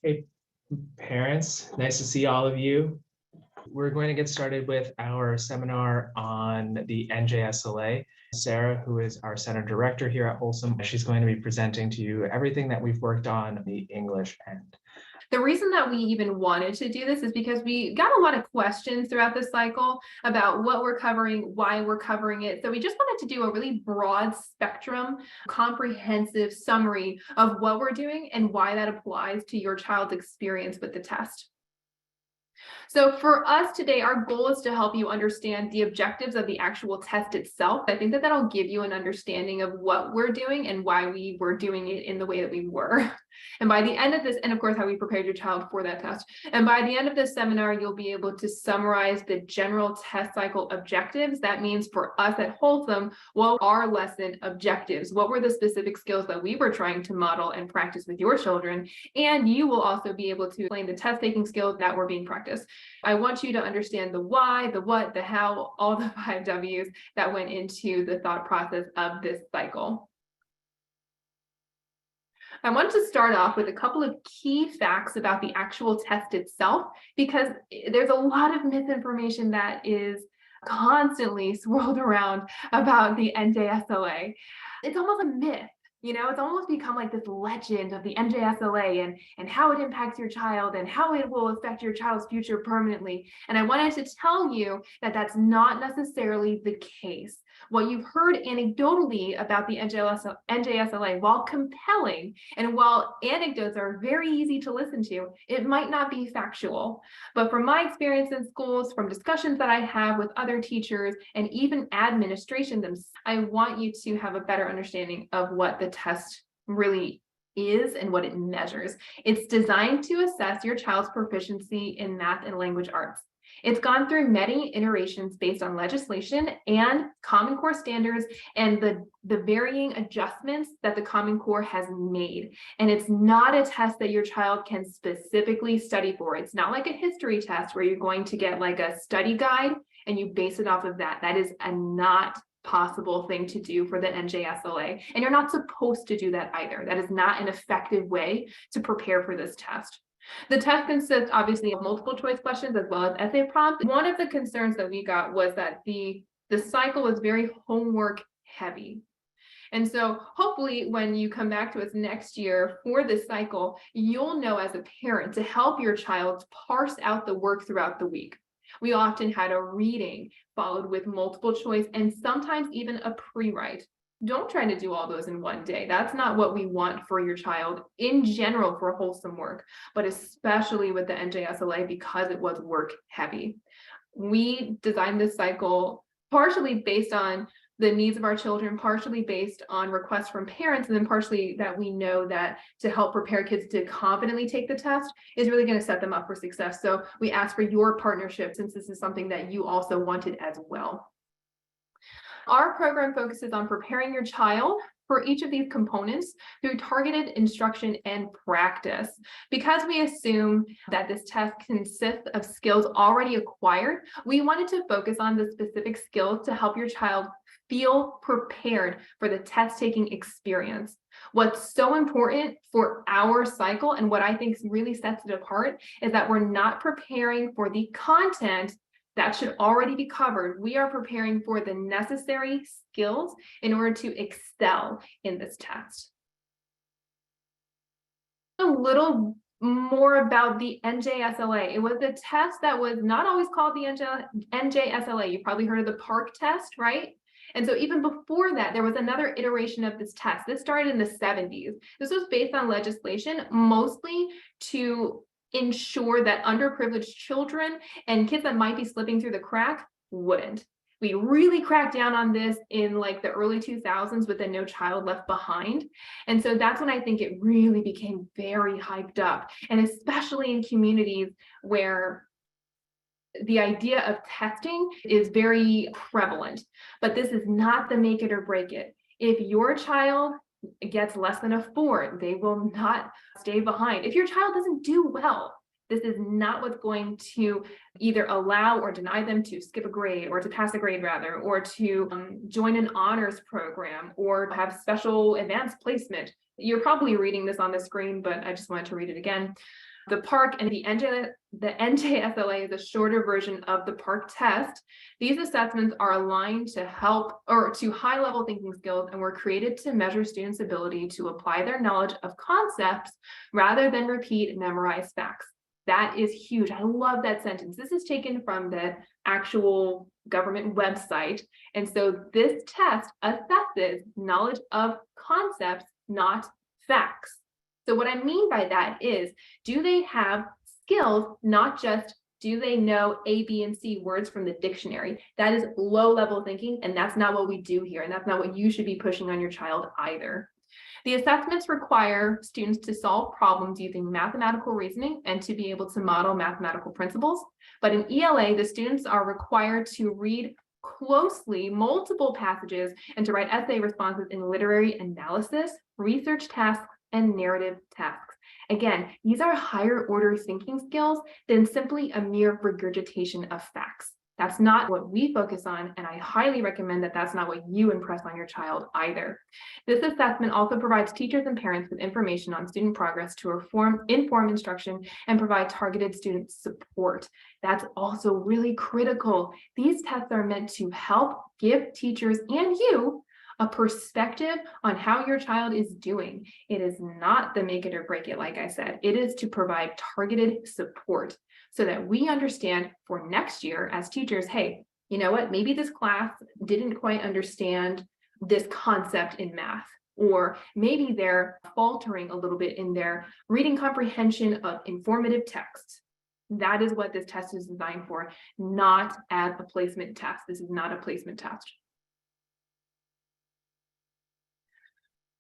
Hey, parents, nice to see all of you. We're going to get started with our seminar on the NJSLA. Sarah, who is our center director here at Wholesome, she's going to be presenting to you everything that we've worked on the English end. The reason that we even wanted to do this is because we got a lot of questions throughout the cycle about what we're covering, why we're covering it. So we just wanted to do a really broad spectrum, comprehensive summary of what we're doing and why that applies to your child's experience with the test. So for us today, our goal is to help you understand the objectives of the actual test itself. I think that that'll give you an understanding of what we're doing and why we were doing it in the way that we were. And by the end of this, and of course, how we prepared your child for that test. And by the end of this seminar, you'll be able to summarize the general test cycle objectives. That means for us at Wholesome, what are lesson objectives? What were the specific skills that we were trying to model and practice with your children? And you will also be able to explain the test taking skills that were being practiced. I want you to understand the why, the what, the how, all the 5 W's that went into the thought process of this cycle. I want to start off with a couple of key facts about the actual test itself, because there's a lot of misinformation that is constantly swirled around about the NJSLA. It's almost a myth. You know, it's almost become like this legend of the NJSLA and how it impacts your child and how it will affect your child's future permanently. And I wanted to tell you that that's not necessarily the case. What you've heard anecdotally about the NJSLA, while compelling and while anecdotes are very easy to listen to, it might not be factual. But from my experience in schools, from discussions that I have with other teachers and even administration themselves, I want you to have a better understanding of what the test really is and what it measures. It's designed to assess your child's proficiency in math and language arts. It's gone through many iterations based on legislation and Common Core standards and the varying adjustments that the Common Core has made. And it's not a test that your child can specifically study for. It's not like a history test where you're going to get like a study guide and you base it off of that. That is a not possible thing to do for the NJSLA. And you're not supposed to do that either. That is not an effective way to prepare for this test. The test consists obviously of multiple choice questions as well as essay prompts. One of the concerns that we got was that the cycle was very homework heavy. And so hopefully when you come back to us next year for this cycle, you'll know as a parent to help your child parse out the work throughout the week. We often had a reading followed with multiple choice and sometimes even a pre-write. Don't try to do all those in one day. That's not what we want for your child in general for wholesome work, but especially with the NJSLA because it was work heavy. We designed this cycle partially based on the needs of our children, partially based on requests from parents, and then partially that we know that to help prepare kids to confidently take the test is really going to set them up for success. So we ask for your partnership since this is something that you also wanted as well. Our program focuses on preparing your child for each of these components through targeted instruction and practice. Because we assume that this test consists of skills already acquired, we wanted to focus on the specific skills to help your child feel prepared for the test-taking experience. What's so important for our cycle and what I think really sets it apart is that we're not preparing for the content that should already be covered. We are preparing for the necessary skills in order to excel in this test. A little more about the NJSLA. It was a test that was not always called the NJSLA. You probably heard of the PARCC test, right? And so even before that, there was another iteration of this test. This started in the 70s. This was based on legislation, mostly to ensure that underprivileged children and kids that might be slipping through the crack wouldn't. We really cracked down on this in like the early 2000s with the No Child Left Behind. And so that's when I think it really became very hyped up, and especially in communities where the idea of testing is very prevalent. But this is not the make it or break it. If your child gets less than a 4, they will not stay behind. If your child doesn't do well, this is not what's going to either allow or deny them to skip a grade or to pass a grade rather, or to join an honors program or have special advanced placement. You're probably reading this on the screen, but I just wanted to read it again. The PARC and the NJSLA is a shorter version of the PARC test. These assessments are aligned to help or to high-level thinking skills and were created to measure students' ability to apply their knowledge of concepts rather than repeat and memorize facts. That is huge. I love that sentence. This is taken from the actual government website. And so this test assesses knowledge of concepts, not facts. So what I mean by that is, do they have skills, not just do they know A, B, and C words from the dictionary? That is low-level thinking, and that's not what we do here, and that's not what you should be pushing on your child either. The assessments require students to solve problems using mathematical reasoning and to be able to model mathematical principles. But in ELA, the students are required to read closely multiple passages and to write essay responses in literary analysis, research tasks, and narrative tasks. Again, these are higher order thinking skills than simply a mere regurgitation of facts. That's not what we focus on, and I highly recommend that that's not what you impress on your child either. This assessment also provides teachers and parents with information on student progress to inform instruction and provide targeted student support. That's also really critical. These tests are meant to help give teachers and you a perspective on how your child is doing. It is not the make it or break it, like I said. It is to provide targeted support so that we understand for next year as teachers, hey, you know what, maybe this class didn't quite understand this concept in math, or maybe they're faltering a little bit in their reading comprehension of informative text. That is what this test is designed for, not as a placement test. This is not a placement test.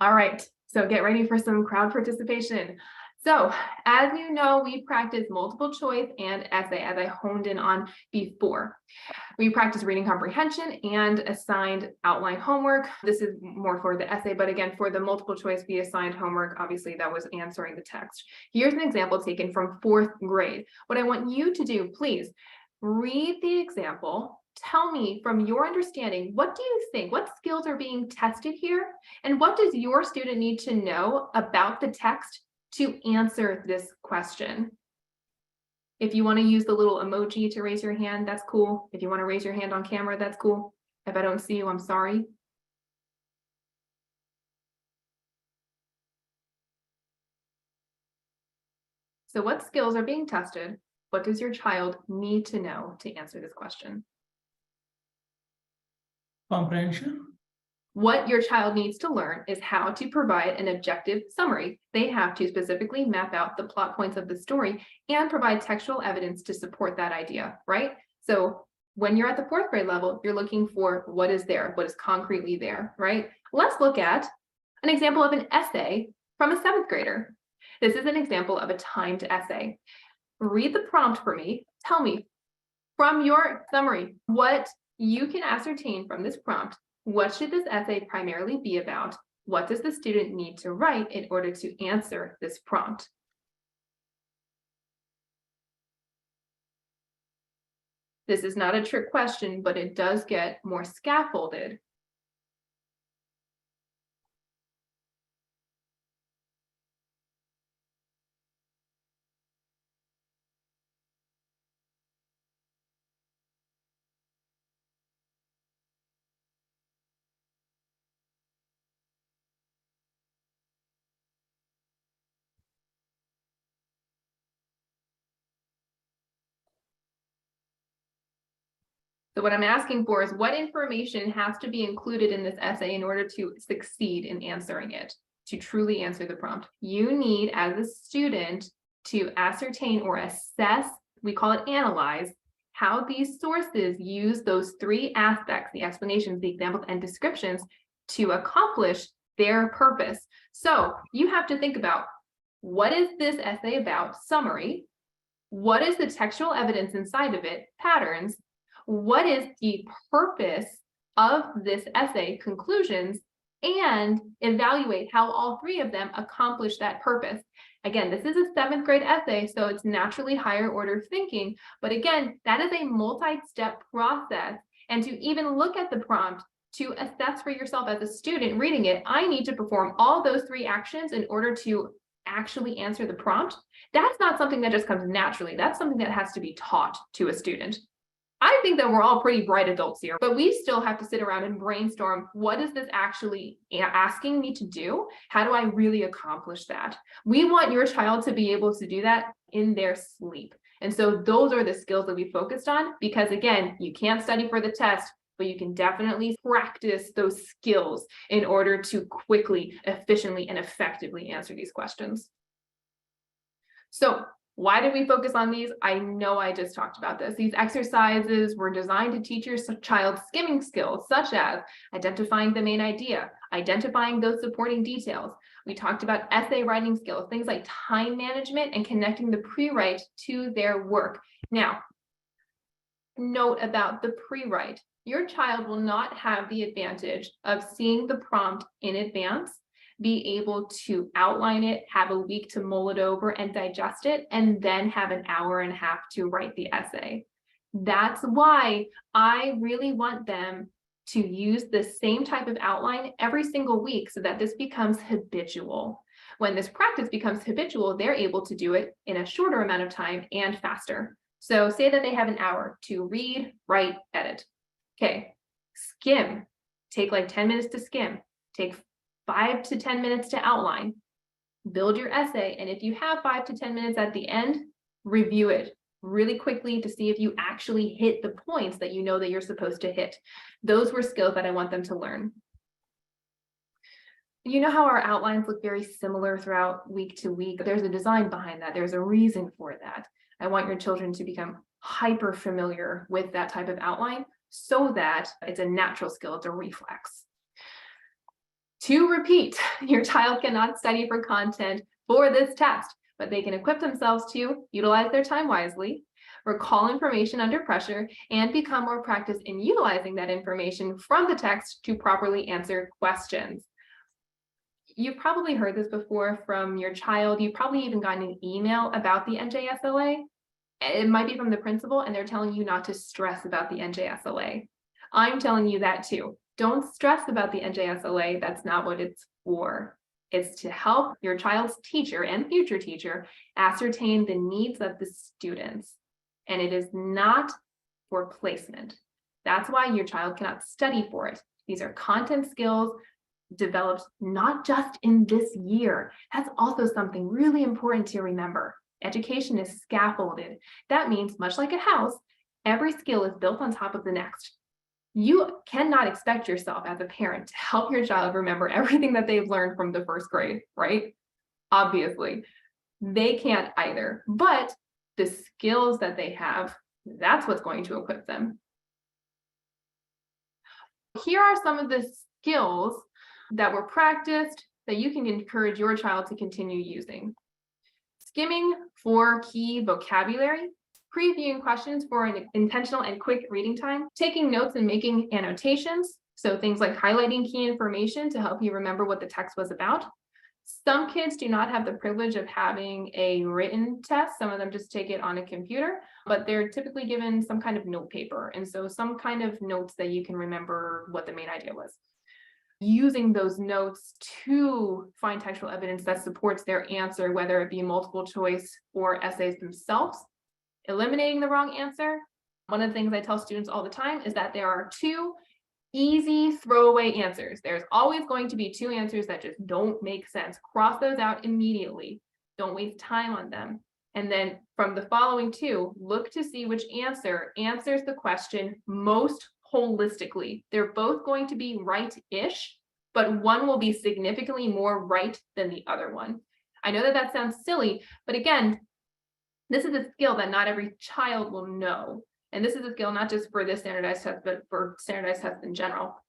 All right, so get ready for some crowd participation. So as you know, we practice multiple choice and essay as I honed in on before. We practice reading comprehension and assigned outline homework. This is more for the essay, but again, for the multiple choice, we assigned homework. Obviously, that was answering the text. Here's an example taken from 4th grade. What I want you to do, please read the example. Tell me from your understanding, what do you think? What skills are being tested here? And what does your student need to know about the text to answer this question? If you want to use the little emoji to raise your hand, that's cool. If you want to raise your hand on camera, that's cool. If I don't see you, I'm sorry. So what skills are being tested? What does your child need to know to answer this question? Comprehension. What your child needs to learn is how to provide an objective summary. They have to specifically map out the plot points of the story and provide textual evidence to support that idea, right? So when you're at the 4th grade level, you're looking for what is there, what is concretely there, right? Let's look at an example of an essay from a 7th grader. This is an example of a timed essay. Read the prompt for me. Tell me from your summary what you can ascertain from this prompt. What should this essay primarily be about? What does the student need to write in order to answer this prompt? This is not a trick question, but it does get more scaffolded. So what I'm asking for is what information has to be included in this essay in order to succeed in answering it, to truly answer the prompt. You need, as a student, to ascertain or assess, we call it analyze, how these sources use those 3 aspects, the explanations, the examples, and descriptions, to accomplish their purpose. So you have to think about, what is this essay about? Summary. What is the textual evidence inside of it? Patterns. What is the purpose of this essay? Conclusions, and evaluate how all 3 of them accomplish that purpose. Again, this is a 7th grade essay, so it's naturally higher order thinking. But again, that is a multi-step process. And to even look at the prompt, to assess for yourself as a student reading it, I need to perform all those 3 actions in order to actually answer the prompt, that's not something that just comes naturally. That's something that has to be taught to a student. I think that we're all pretty bright adults here, but we still have to sit around and brainstorm, what is this actually asking me to do? How do I really accomplish that? We want your child to be able to do that in their sleep. And so those are the skills that we focused on, because again, you can't study for the test, but you can definitely practice those skills in order to quickly, efficiently, and effectively answer these questions. So why did we focus on these? I know I just talked about this. These exercises were designed to teach your child skimming skills, such as identifying the main idea, identifying those supporting details. We talked about essay writing skills, things like time management and connecting the pre-write to their work. Now, note about the pre-write. Your child will not have the advantage of seeing the prompt in advance, be able to outline it, have a week to mull it over and digest it, and then have an hour and a half to write the essay. That's why I really want them to use the same type of outline every single week so that this becomes habitual. When this practice becomes habitual, they're able to do it in a shorter amount of time and faster. So say that they have an hour to read, write, edit. Okay, skim. Take like 10 minutes to skim. Take 5 to 10 minutes to outline. Build your essay. And if you have 5 to 10 minutes at the end, review it really quickly to see if you actually hit the points that you know that you're supposed to hit. Those were skills that I want them to learn. You know how our outlines look very similar throughout week to week? There's a design behind that. There's a reason for that. I want your children to become hyper familiar with that type of outline so that it's a natural skill, it's a reflex. To repeat, your child cannot study for content for this test, but they can equip themselves to utilize their time wisely, recall information under pressure, and become more practiced in utilizing that information from the text to properly answer questions. You've probably heard this before from your child. You've probably even gotten an email about the NJSLA. It might be from the principal, and they're telling you not to stress about the NJSLA. I'm telling you that too. Don't stress about the NJSLA. That's not what it's for. It's to help your child's teacher and future teacher ascertain the needs of the students. And it is not for placement. That's why your child cannot study for it. These are content skills developed not just in this year. That's also something really important to remember. Education is scaffolded. That means, much like a house, every skill is built on top of the next. You cannot expect yourself as a parent to help your child remember everything that they've learned from the first grade, right? Obviously, they can't either, but the skills that they have, that's what's going to equip them. Here are some of the skills that were practiced that you can encourage your child to continue using. Skimming for key vocabulary, previewing questions for an intentional and quick reading time, taking notes and making annotations, so things like highlighting key information to help you remember what the text was about. Some kids do not have the privilege of having a written test. Some of them just take it on a computer, but they're typically given some kind of note paper. And so some kind of notes that you can remember what the main idea was. Using those notes to find textual evidence that supports their answer, whether it be multiple choice or essays themselves. Eliminating the wrong answer. One of the things I tell students all the time is that there are 2 easy throwaway answers. There's always going to be 2 answers that just don't make sense. Cross those out immediately. Don't waste time on them. And then from the following 2, look to see which answer answers the question most holistically. They're both going to be right-ish, but one will be significantly more right than the other one. I know that that sounds silly, but again, this is a skill that not every child will know. And this is a skill not just for this standardized test, but for standardized tests in general.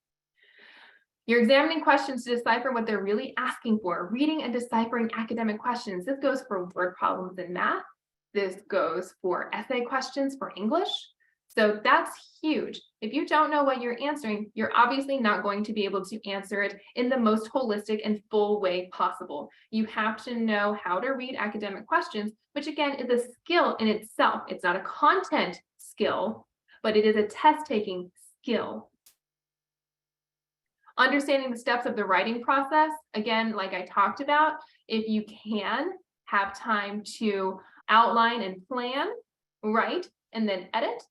You're examining questions to decipher what they're really asking for, reading and deciphering academic questions. This goes for word problems in math. This goes for essay questions for English. So that's huge. If you don't know what you're answering, you're obviously not going to be able to answer it in the most holistic and full way possible. You have to know how to read academic questions, which again is a skill in itself. It's not a content skill, but it is a test-taking skill. Understanding the steps of the writing process, again, like I talked about, If you can have time to outline and plan, right, and then edit,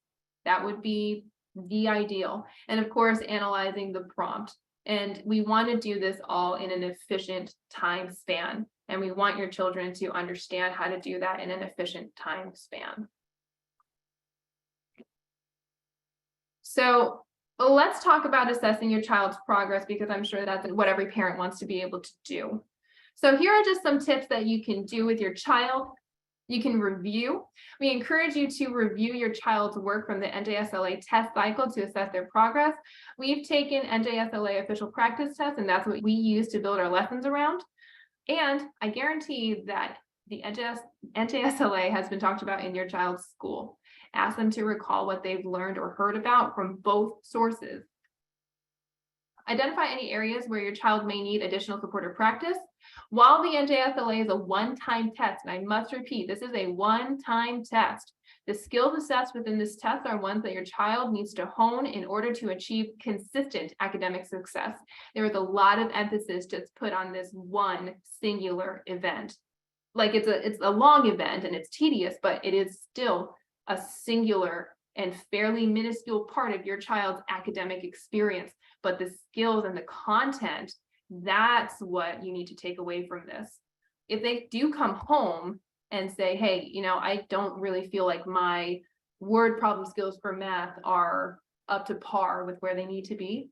that would be the ideal. And of course, analyzing the prompt. And we want to do this all in an efficient time span. And we want your children to understand how to do that in an efficient time span. So let's talk about assessing your child's progress, because I'm sure that's what every parent wants to be able to do. So here are just some tips that you can do with your child. You can review. We encourage you to review your child's work from the NJSLA test cycle to assess their progress. We've taken NJSLA official practice tests, and that's what we use to build our lessons around. And I guarantee that the NJSLA has been talked about in your child's school. Ask them to recall what they've learned or heard about from both sources. Identify any areas where your child may need additional support or practice. While the NJSLA is a one-time test, and I must repeat, this is a one-time test, the skills assessed within this test are ones that your child needs to hone in order to achieve consistent academic success. There is a lot of emphasis just put on this one singular event. Like it's a long event and it's tedious, but it is still a singular and fairly minuscule part of your child's academic experience. But the skills and the content, that's what you need to take away from this. If they do come home and say, hey, I don't really feel like my word problem skills for math are up to par with where they need to be.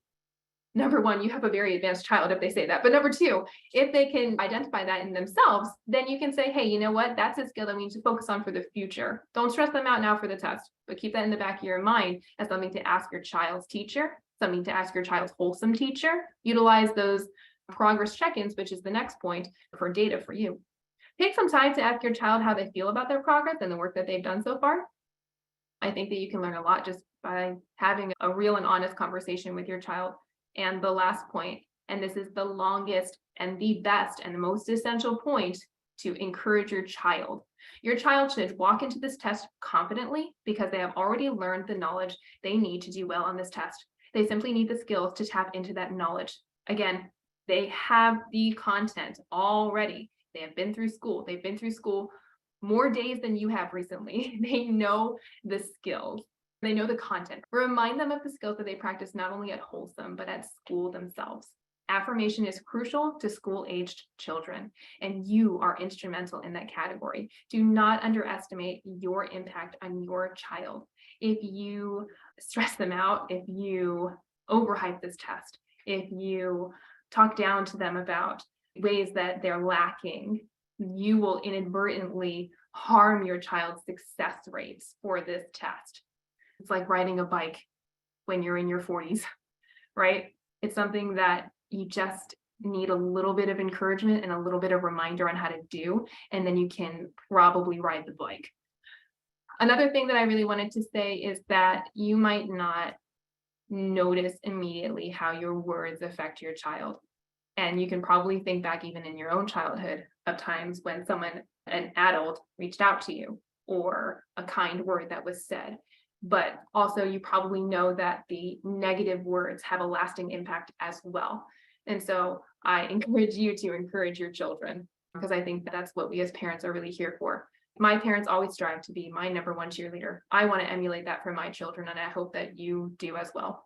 Number one, you have a very advanced child if they say that. But number two, if they can identify that in themselves, then you can say, hey, you know what? That's a skill that we need to focus on for the future. Don't stress them out now for the test, but keep that in the back of your mind as something to ask your child's teacher, something to ask your child's Wholesome teacher. Utilize those progress check-ins, which is the next point, for data for you. Take some time to ask your child how they feel about their progress and the work that they've done so far. I think that you can learn a lot just by having a real and honest conversation with your child. And the last point, and this is the longest and the best and the most essential point, to encourage your child. Your child should walk into this test confidently because they have already learned the knowledge they need to do well on this test. They simply need the skills to tap into that knowledge. Again, they have the content already. They have been through school. They've been through school more days than you have recently. They know the skills. They know the content. Remind them of the skills that they practice not only at Wholesome, but at school themselves. Affirmation is crucial to school-aged children, and you are instrumental in that category. Do not underestimate your impact on your child. If you stress them out, if you overhype this test, if you talk down to them about ways that they're lacking, you will inadvertently harm your child's success rates for this test. It's like riding a bike when you're in your 40s, right? It's something that you just need a little bit of encouragement and a little bit of reminder on how to do, and then you can probably ride the bike. Another thing that I really wanted to say is that you might not notice immediately how your words affect your child. And you can probably think back even in your own childhood of times when someone, an adult, reached out to you, or a kind word that was said. But also you probably know that the negative words have a lasting impact as well. And so I encourage you to encourage your children, because I think that's what we as parents are really here for. My parents always strive to be my number one cheerleader. I want to emulate that for my children, and I hope that you do as well.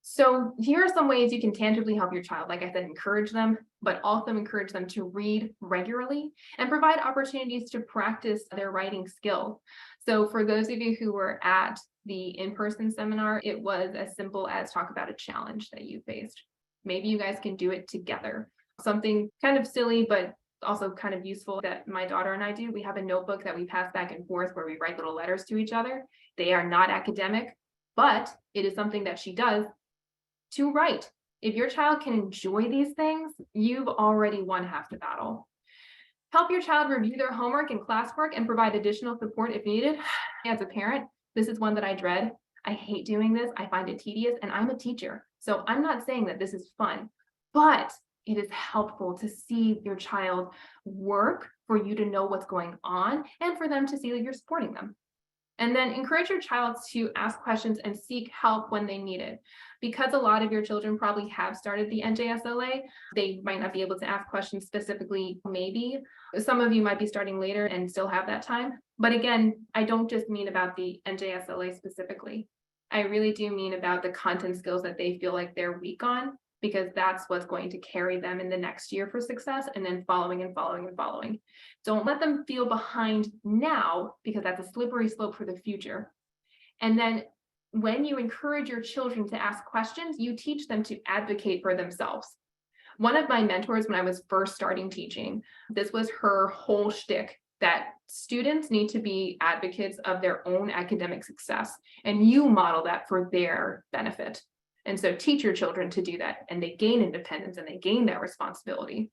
So here are some ways you can tangibly help your child. Like I said, encourage them, but also encourage them to read regularly and provide opportunities to practice their writing skills. So for those of you who were at the in-person seminar, it was as simple as talk about a challenge that you faced. Maybe you guys can do it together. Something kind of silly, but also kind of useful that my daughter and I do. We have a notebook that we pass back and forth where we write little letters to each other. They are not academic, but it is something that she does to write. If your child can enjoy these things, you've already won half the battle. Help your child review their homework and classwork and provide additional support if needed. As a parent, this is one that I dread. I hate doing this. I find it tedious, and I'm a teacher. So I'm not saying that this is fun, but it is helpful to see your child work, for you to know what's going on, and for them to see that you're supporting them. And then encourage your child to ask questions and seek help when they need it. Because a lot of your children probably have started the NJSLA, they might not be able to ask questions specifically, maybe. Some of you might be starting later and still have that time. But again, I don't just mean about the NJSLA specifically. I really do mean about the content skills that they feel like they're weak on, because that's what's going to carry them in the next year for success, and then following and following and following. Don't let them feel behind now, because that's a slippery slope for the future. And then when you encourage your children to ask questions, you teach them to advocate for themselves. One of my mentors, when I was first starting teaching, this was her whole shtick, that students need to be advocates of their own academic success, and you model that for their benefit. And so teach your children to do that, and they gain independence and they gain that responsibility.